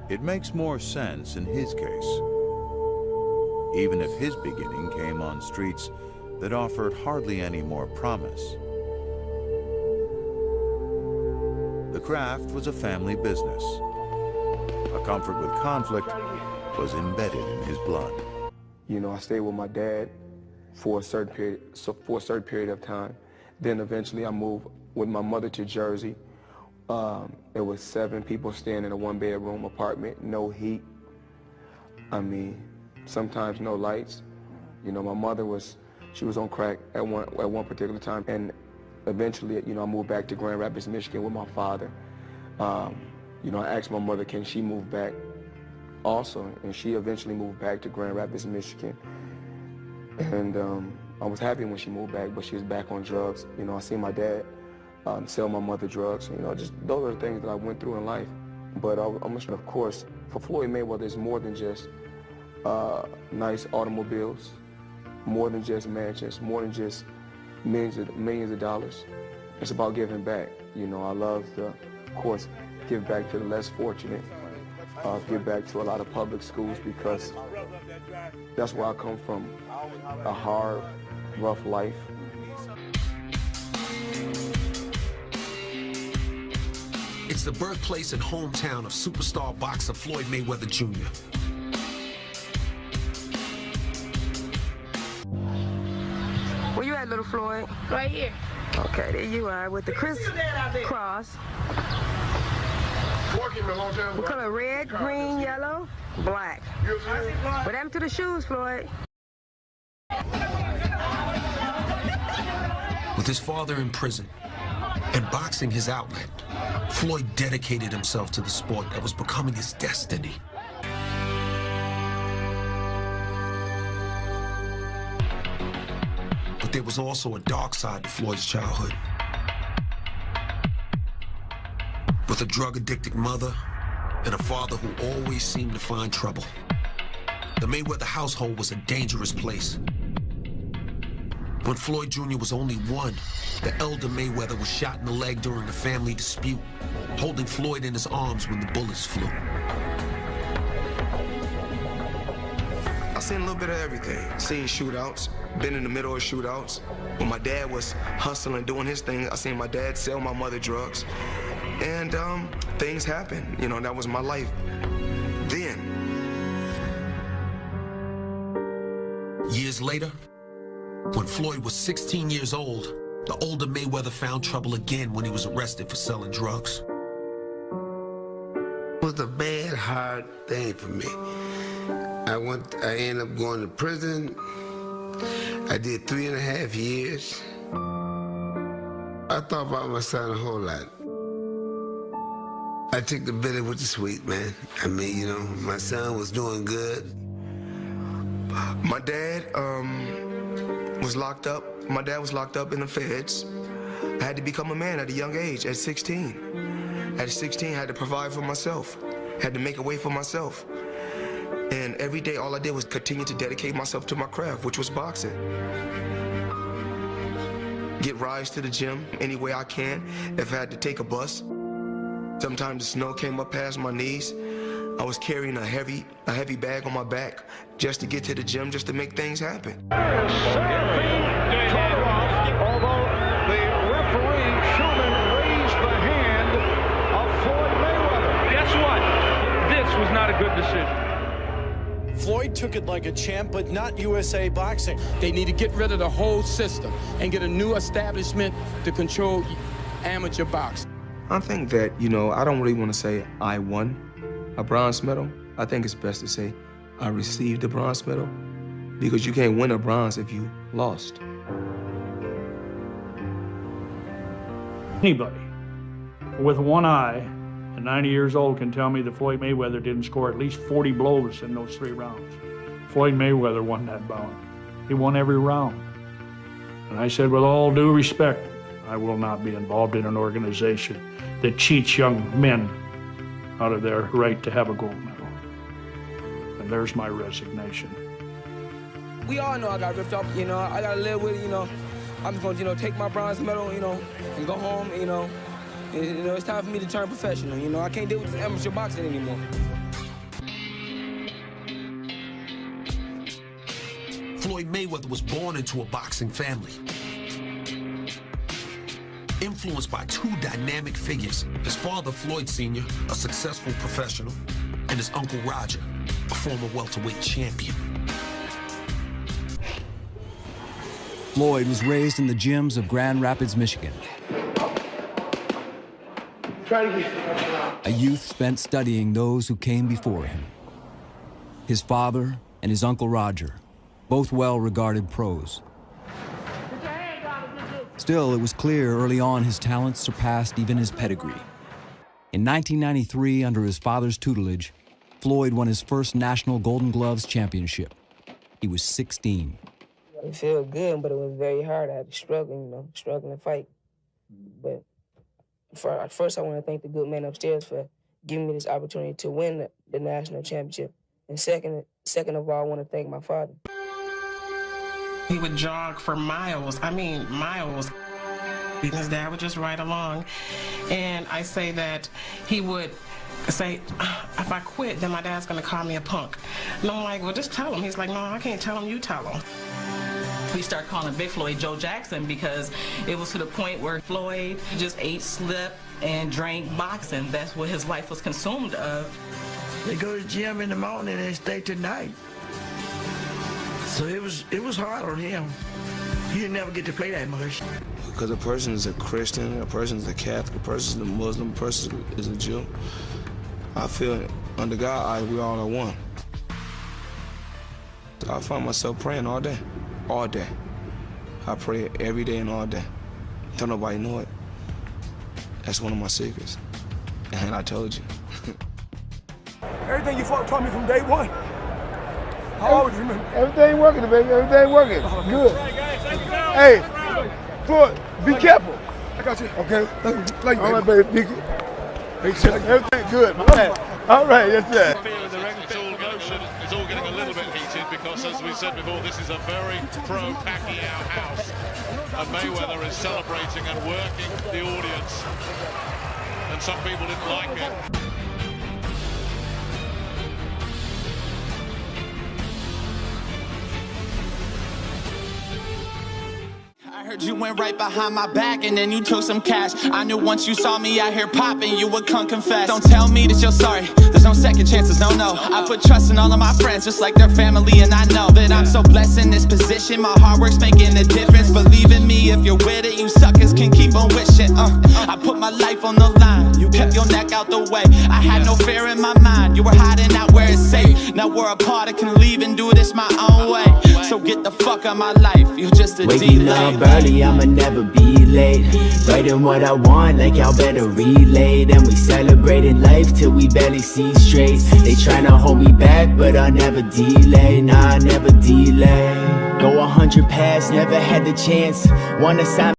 It makes more sense in his case, even if his beginning came on streets that offered hardly any more promise. The craft was a family business. A comfort with conflict was embedded in his blood. You know, I stayed with my dad for a certain period of time. Then eventually I moved with my mother to Jersey. There was 7 people staying in a 1-bedroom apartment, no heat. I mean, sometimes no lights. You know, my mother she was on crack at one particular time. And eventually, you know, I moved back to Grand Rapids, Michigan with my father. You know, I asked my mother, can she move back also? And she eventually moved back to Grand Rapids, Michigan. And I was happy when she moved back, but she was back on drugs. You know, I seen my dad sell my mother drugs. You know, just those are the things that I went through in life. But of course, for Floyd Mayweather, it's more than just nice automobiles, more than just mansions, more than just millions of dollars. It's about giving back. You know, I love to, of course, give back to the less fortunate, give back to a lot of public schools, because that's where I come from, a hard, rough life. It's the birthplace and hometown of superstar boxer Floyd Mayweather Jr. Where you at, little Floyd? Right here. Okay, there you are with the crisscross. What color? Red, green, yellow, black. What happened to the shoes, Floyd? With his father in prison and boxing his outlet, Floyd dedicated himself to the sport that was becoming his destiny. But there was also a dark side to Floyd's childhood. With a drug-addicted mother and a father who always seemed to find trouble. The Mayweather household was a dangerous place. When Floyd Jr. was only 1, the elder Mayweather was shot in the leg during a family dispute, holding Floyd in his arms when the bullets flew. I seen a little bit of everything. Seen shootouts, been in the middle of shootouts. When my dad was hustling, doing his thing, I seen my dad sell my mother drugs. And things happened. You know, that was my life then. Years later, when Floyd was 16 years old, the older Mayweather found trouble again when he was arrested for selling drugs. It was a bad, hard thing for me. I ended up going to prison. I did 3.5 years. I thought about my son a whole lot. I took the bitter with the sweet, man. I mean, you know, my son was doing good. My dad was locked up. My dad was locked up in the feds. I had to become a man at a young age, at 16. At 16, I had to provide for myself. Had to make a way for myself. And every day, all I did was continue to dedicate myself to my craft, which was boxing. Get rides to the gym any way I can. If I had to take a bus. Sometimes the snow came up past my knees. I was carrying a heavy bag on my back just to get to the gym, just to make things happen. Although the referee, Schumann, raised the hand of Floyd Mayweather. Guess what? This was not a good decision. Floyd took it like a champ, but not USA Boxing. They need to get rid of the whole system and get a new establishment to control amateur boxing. I think that, you know, I don't really want to say I won a bronze medal. I think it's best to say I received a bronze medal, because you can't win a bronze if you lost. Anybody with one eye at 90 years old can tell me that Floyd Mayweather didn't score at least 40 blows in those 3 rounds. Floyd Mayweather won that bout. He won every round. And I said, with all due respect, I will not be involved in an organization that cheats young men out of their right to have a gold medal. And there's my resignation. We all know I got ripped off, you know. I gotta live with it, you know. I'm just gonna, you know, take my bronze medal, you know, and go home, you know. And, you know, it's time for me to turn professional, you know. I can't deal with this amateur boxing anymore. Floyd Mayweather was born into a boxing family. Influenced by two dynamic figures, his father, Floyd Sr., a successful professional, and his uncle, Roger, a former welterweight champion. Floyd was raised in the gyms of Grand Rapids, Michigan. A youth spent studying those who came before him. His father and his uncle Roger, both well-regarded pros. Still, it was clear early on his talents surpassed even his pedigree. In 1993, under his father's tutelage, Floyd won his first National Golden Gloves championship. He was 16. It felt good, but it was very hard. I had to struggle, struggle and fight. But first, I want to thank the good man upstairs for giving me this opportunity to win the national championship. And second of all, I want to thank my father. He would jog for miles. I mean, miles. His dad would just ride along. And I say that he would say, if I quit, then my dad's going to call me a punk. And I'm like, well, just tell him. He's like, no, I can't tell him. You tell him. We started calling Big Floyd Joe Jackson because it was to the point where Floyd just ate, slept, and drank boxing. That's what his life was consumed of. They go to the gym in the morning and stay till night. So it was hard on him. He didn't ever get to play that much. Because a person is a Christian, a person is a Catholic, a person is a Muslim, a person is a Jew. I feel under God, we all are one. I find myself praying all day. All day. I pray every day and all day. Don't nobody know it. That's one of my secrets. And I told you. Everything you taught me from day one. I always remember. Everything working, baby. Everything working. Good. Hey, Floyd, be careful. I got you. Okay. Thank you, all right, baby. Everything good. All right, yes, sir. It's all getting a little bit heated because, as we said before, this is a very pro-Pacquiao house. And Mayweather is celebrating and working the audience. And some people didn't like it. I heard you went right behind my back and then you took some cash. I knew once you saw me out here popping, you would come confess. Don't tell me that you're sorry, there's no second chances, no. I put trust in all of my friends just like they're family, and I know that I'm so blessed in this position. My hard work's making a difference. Believe in me, if you're with it, you suckers can keep on wishing. I put my life on the line, you kept your neck out the way. I had no fear in my mind, you were hiding out where it's safe. Now we're apart, I can leave and do this my own way. So get the fuck out my life, you're just a delay. Early, I'ma never be late. Writing what I want like y'all better relate. And we celebrating life till we barely see straight. They tryna hold me back, but I'll never delay. Nah, I never delay. Go 100 past, never had the chance. Wanna sign